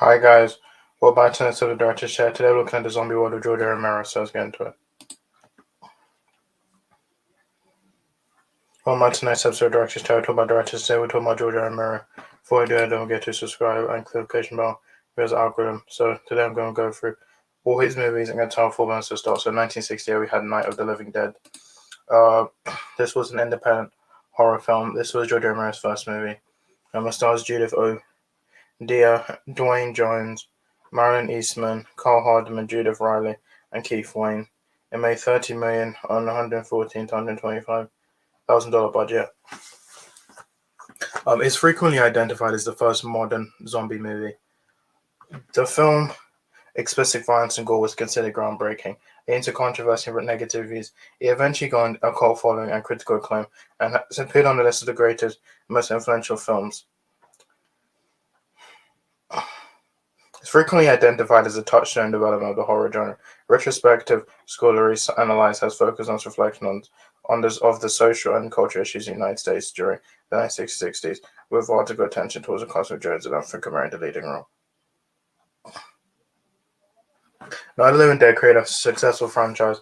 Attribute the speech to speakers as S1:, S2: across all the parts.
S1: Hi guys, welcome back to another Director's Chat. Today we're looking at the zombie world of Romero, so let's get into it. Welcome back to tonight's episode of Director's Chat. We're talking about Directors today. We're talking about Romero. Before we do that, don't forget to subscribe and click the notification bell for his algorithm. So today I'm going to go through all his movies and going to tell 4 minutes to start. So in 1968 we had Night of the Living Dead. This was an independent horror film. This was George Romero's first movie. It stars Judith O. Dia, Dwayne Jones, Marilyn Eastman, Carl Hardman, Judith Riley, and Keith Wayne. It made $30 million on $114 to $125,000 budget. It's frequently identified as the first modern zombie movie. The film, explicit violence and gore, was considered groundbreaking. Into controversy and negative reviews, it eventually gained a cult following and critical acclaim, and has appeared on the list of the greatest, most influential films. It's frequently identified as a touchstone development of the horror genre. Retrospective scholarly analysis has focused on its reflection on the social and cultural issues in the United States during the 1960s, with particular attention towards the Cosmic Jones and African American leading role. Night of the Living Dead created a successful franchise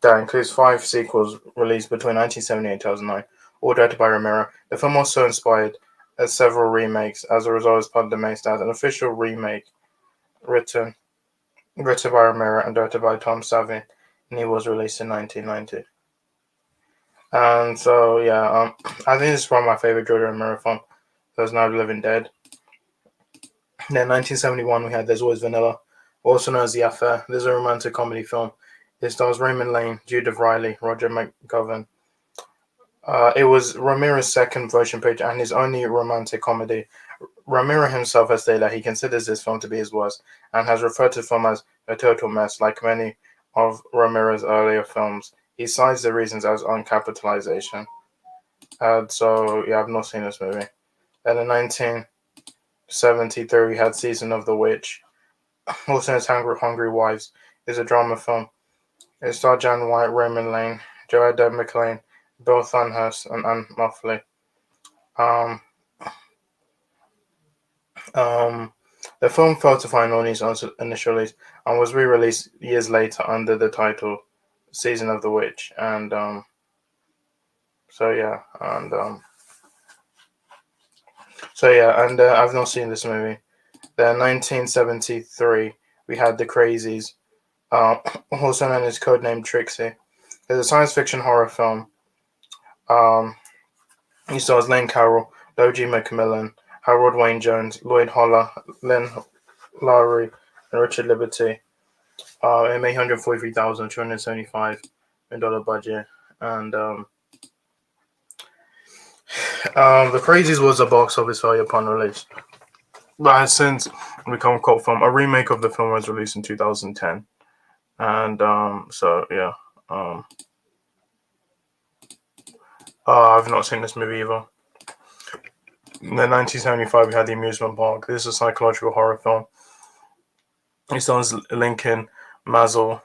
S1: that includes 5 sequels released between 1978 and 2009, all directed by Romero. The film also inspired several remakes. As a result, as part of the main stand, an official remake written by Romero and directed by Tom Savini, and he was released in 1990. And so, I think this is one of my favorite George Romero films. There's Night of the Living Dead. And then 1971, we had There's Always Vanilla, also known as The Affair. This is a romantic comedy film. It stars Raymond Lane, Judith Riley, Roger McGovern. It was Romero's second motion picture and his only romantic comedy. Romero himself has stated that he considers this film to be his worst and has referred to the film as a total mess, like many of Romero's earlier films. He cites the reasons as uncapitalization. I've not seen this movie. Then in 1973, we had Season of the Witch, also known as Hungry Wives. It's a drama film. It starred Jan White, Raymond Lane, Joanna McLean, Bill Thunhurst, and Anne Muffley. The film failed to find audience on its initial release and was re-released years later under the title Season of the Witch. And I've not seen this movie. Then 1973, we had The Crazies, also known as codenamed Trixie. It's a science fiction horror film. It stars Lane Carroll, Doji McMillan, Harold Wayne Jones, Lloyd Holler, Lynn Lowry, and Richard Liberty. It made $143,275 budget, and The Crazies was a box office failure upon release, but has since become a cult film. A remake of the film was released in 2010, and I've not seen this movie either. In 1975, we had The Amusement Park. This is a psychological horror film. It stars Lincoln Mazel,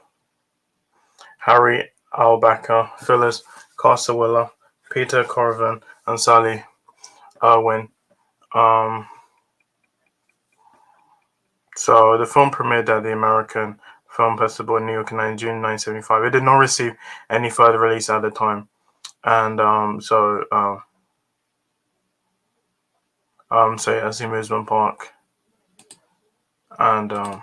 S1: Harry Albacker, Phyllis Casawilla, Peter Corvin, and Sally Irwin. So the film premiered at the American Film Festival in New York in June 1975. It did not receive any further release at the time, and it's The Amusement Park, and then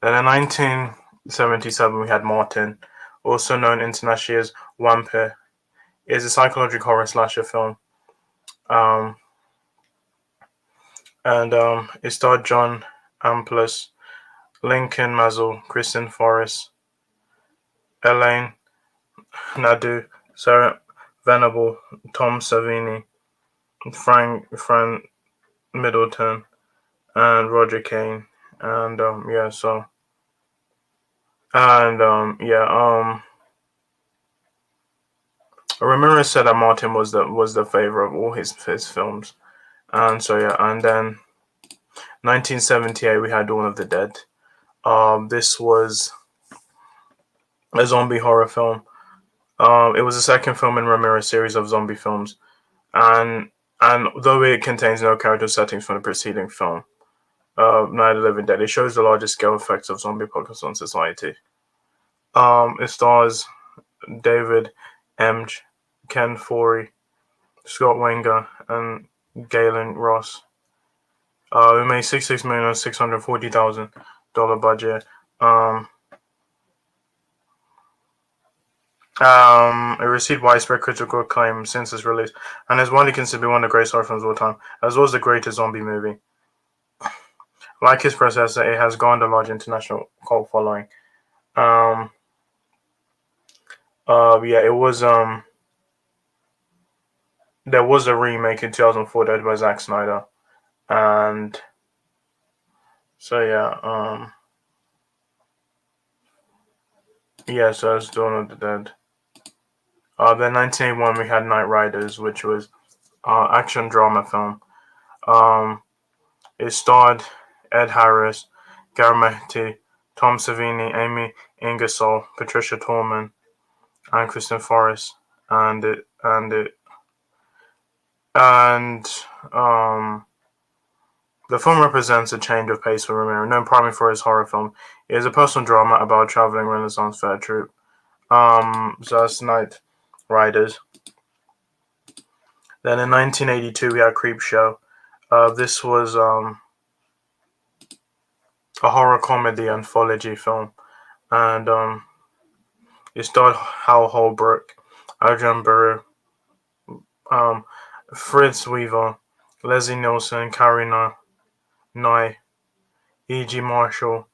S1: in 1977 we had Martin, also known internationally as Vampire. It is a psychological horror slasher film, it starred John Amplas, Lincoln Mazel, Kristen Forrest, Elaine Nadeau, Sarah Venable, Tom Savini, Frank Middleton, and Roger Kane, and Romero said that Martin was the favorite of all his films, and then 1978 we had Dawn of the Dead. This was a zombie horror film. It was the second film in Romero's series of zombie films, and though it contains no character settings from the preceding film, Night of the Living Dead. It shows the largest scale effects of zombie apocalypse on society. It stars David Emge, Ken Foree, Scott Wenger, and Galen Ross. It made $66,640,000 budget. It received widespread critical acclaim since its release, and is widely considered one of the greatest horror films of all time, as well as the greatest zombie movie. Like its predecessor, it has garnered a large international cult following. It was there was a remake in 2004 directed by Zack Snyder, and so so it's Dawn of the Dead. Then 1981 we had Night Riders, which was action drama film. It starred Ed Harris, Garmetti, Tom Savini, Amy Ingersoll, Patricia Tallman, and Kristen Forrest, and the film represents a change of pace for Romero, known primarily for his horror film. It is a personal drama about a traveling Renaissance fair troupe. So that's Night Riders. Then in 1982 we had Creepshow. This was a horror comedy anthology film, and it starred Hal Holbrook, Adrian Barbeau, Fritz Weaver, Leslie Nielsen, Karina Nye, E.G. Marshall,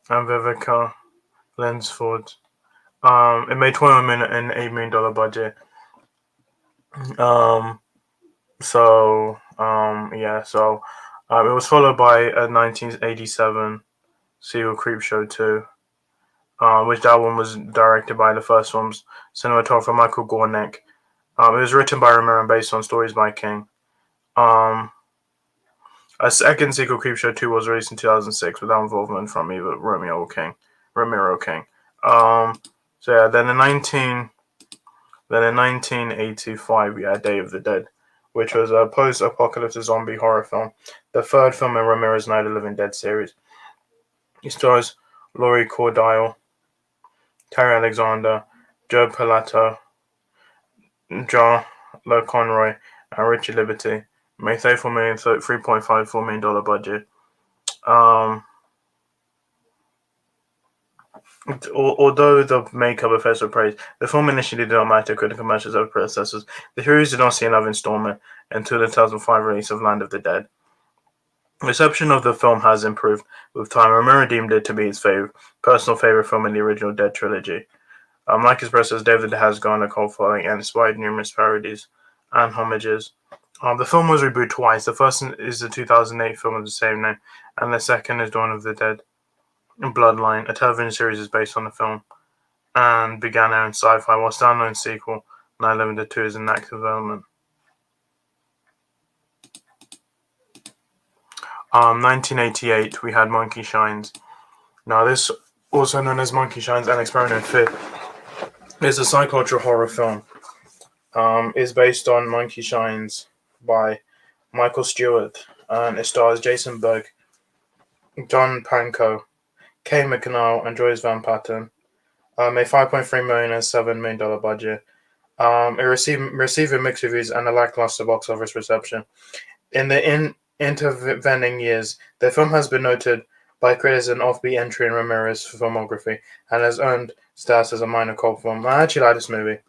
S1: and Vivica Lunsford. It made $21 million and $8 million budget. It was followed by a 1987 sequel, Creepshow 2, which that one was directed by the first film's cinematographer Michael Gornick. It was written by Romero and based on stories by King. A second sequel, Creepshow 2, was released in 2006 without involvement from either Romero or King. Then in 1985 we had Day of the Dead, which was a post-apocalyptic zombie horror film, the third film in Romero's Night of the Living Dead series. It stars Laurie Cordile, Terry Alexander, Joe Pilato, John Le Conroy, and Richard Liberty. Made $3.54 million budget. Although the makeup effects were praised, the film initially did not match the critical matches of predecessors. The series did not see another installment until the 2005 release of Land of the Dead. Reception of the film has improved with time. Romero deemed it to be his personal favorite film in the original Dead trilogy. Like his predecessors, David has garnered a cult following and inspired numerous parodies and homages. The film was rebooted twice. The first is the 2008 film of the same name, and the second is Dawn of the Dead Bloodline. A television series is based on the film and began airing Sci-Fi, while standalone sequel Night of the 2 is in active development. 1988 we had Monkey Shines. Now this, also known as Monkey Shines and Experiment in Fear, is a psychological horror film. Is based on Monkey Shines by Michael Stewart, and it stars Jason Berg, John Pankow, Kay McNall, and Joyce Van Patten. Made $5.3 million and $7 million budget. It received mixed reviews and a lackluster box office reception. In the intervening years, the film has been noted by critics as an offbeat entry in Romero's filmography and has earned status as a minor cult film. I actually like this movie.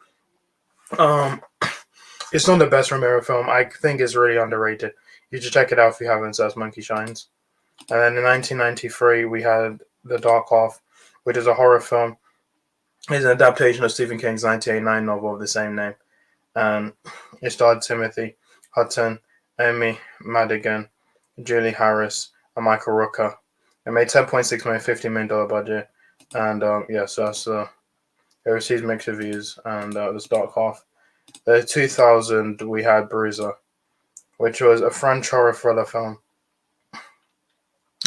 S1: It's not the best Romero film. I think it's really underrated. You should check it out if you haven't. So that's Monkey Shines. And then in 1993, we had The Dark Half, which is a horror film. It's an adaptation of Stephen King's 1989 novel of the same name. And it starred Timothy Hutton, Amy Madigan, Julie Harris, and Michael Rooker. It made $10.6 million, $50 million budget. And so that's it received mixed reviews. And it was Dark Half. In 2000, we had Bruiser, which was a French horror thriller film.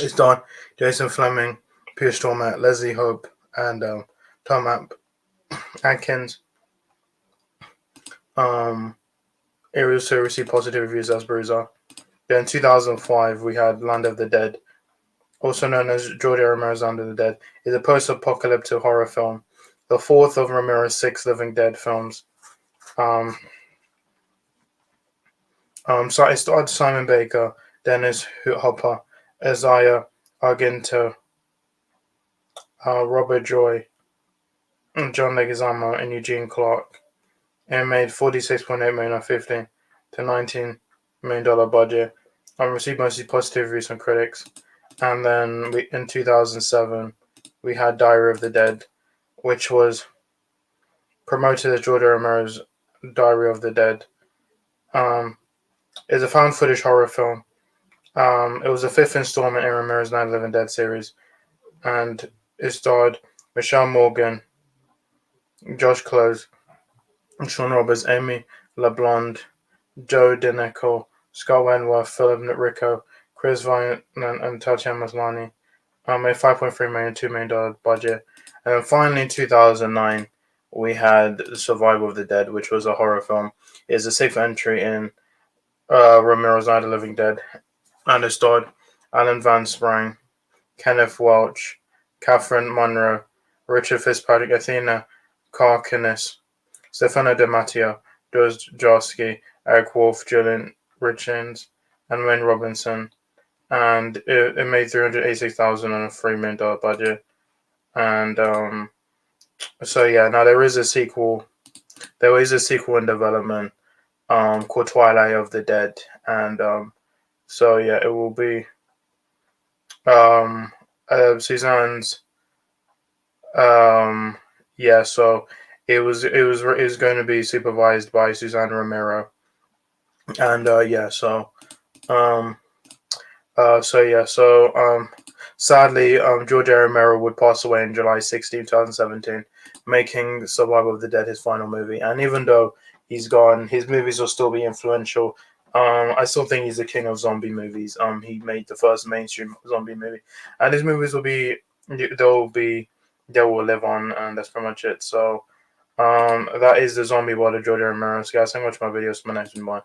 S1: It starred Jason Fleming, Pierce Torment, Leslie Hope, and Tom Atkins. It also received positive reviews as Bruiser. Then in 2005, we had Land of the Dead, also known as George A. Romero's Under the Dead, is a post-apocalyptic horror film, the fourth of Romero's 6 Living Dead films. Um, so it starred Simon Baker, Dennis Hopper, Isaiah Argento, Robert Joy, John Leguizamo, and Eugene Clark. It made $46.8 million on $15 to $19 million budget. Received mostly positive reviews from critics. And then in 2007, we had Diary of the Dead, which was promoted as George Romero's Diary of the Dead. It's a found footage horror film. It was the fifth installment in Romero's Night of the Living Dead series, and it starred Michelle Morgan, Josh Close, Sean Roberts, Amy LeBlond, Joe Denico, Scott Wentworth, Philip Rico, Chris Vine, and Tatiana Maslany. A $5.3 million, $2 million budget. And then finally in 2009, we had Survival of the Dead, which was a horror film. It's a sixth entry in Romero's Night of the Living Dead. And it starred Alan Van Sprang, Kenneth Welch, Catherine Monroe, Richard Fitzpatrick, Athena Karkinis, Stefano Di Matteo, Doz Jarski, Eric Wolf, Julian Richins, and Wayne Robinson. And it made $386,000 on a $3 million budget. And so yeah, now there is a sequel. There is a sequel in development called Twilight of the Dead, and so yeah, it will be Suzanne's yeah. So it was going to be supervised by Suzanne Romero, and yeah. Um, sadly, George A. Romero would pass away on July 16, 2017, making Survival of the Dead his final movie. And even though he's gone, his movies will still be influential. I still think he's the king of zombie movies. He made the first mainstream zombie movie, and his movies they will live on, and that's pretty much it. So, that is the zombie world of George A. Romero. So guys, thank you much for my videos. My next one, bye.